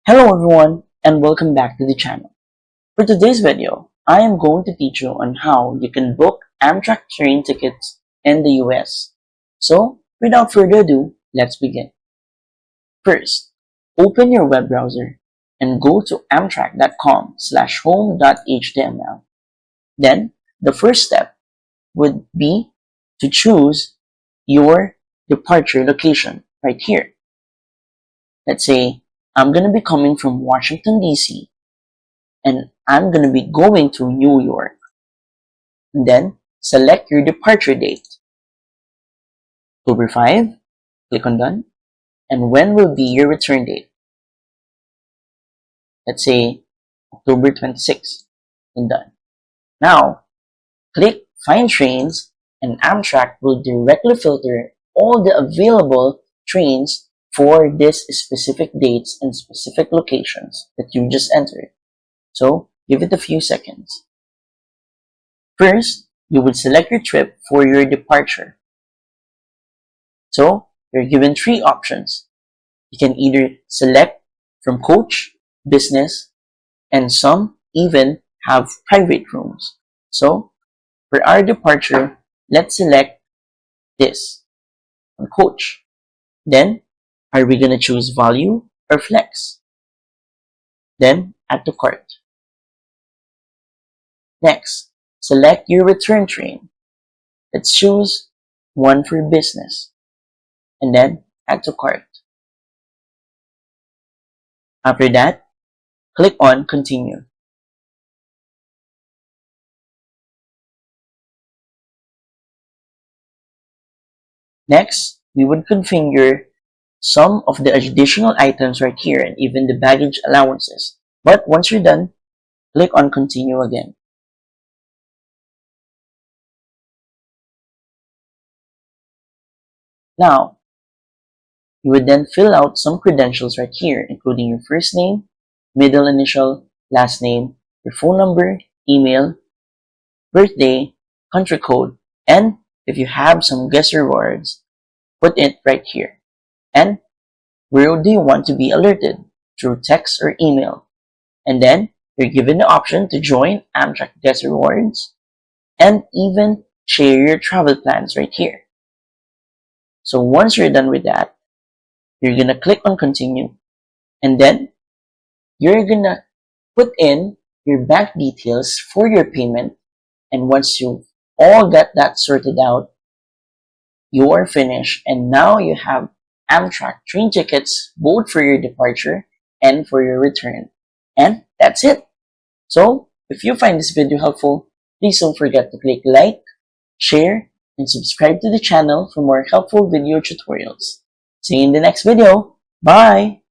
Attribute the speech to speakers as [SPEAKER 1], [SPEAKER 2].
[SPEAKER 1] Hello everyone and welcome back to the channel. For today's video, I am going to teach you on how you can book Amtrak train tickets in the US. So, without further ado, let's begin. First, open your web browser and go to amtrak.com/home.html. Then, the first step would be to choose your departure location right here. Let's say I'm going to be coming from Washington, D.C. and I'm going to be going to New York. And then select your departure date. October 5, click on done. And when will be your return date? Let's say October 26, and done. Now, click find trains and Amtrak will directly filter all the available trains for these specific dates and specific locations that you just entered. So, give it a few seconds. First, you will select your trip for your departure. So, you're given three options. You can either select from coach, business, and some even have private rooms. So, for our departure, let's select this on coach. Then, are we going to choose value or flex? Then, add to cart. Next, select your return train. Let's choose one for business. And then, add to cart. After that, click on continue. Next, we would configure some of the additional items right here and even the baggage allowances. But once you're done, click on continue again. Now, you would then fill out some credentials right here, including your first name, middle initial, last name, your phone number, email, birthday, country code, and if you have some guest rewards, put it right here. And where do you want to be alerted? Through text or email. And then you're given the option to join Amtrak guest rewards and even share your travel plans right here. So once you're done with that, you're gonna click on continue and then you're gonna put in your bank details for your payment, and once you've all got that sorted out, you are finished and now you have Amtrak train tickets both for your departure and for your return. And that's it. So, if you find this video helpful, please don't forget to click like, share, and subscribe to the channel for more helpful video tutorials. See you in the next video. Bye!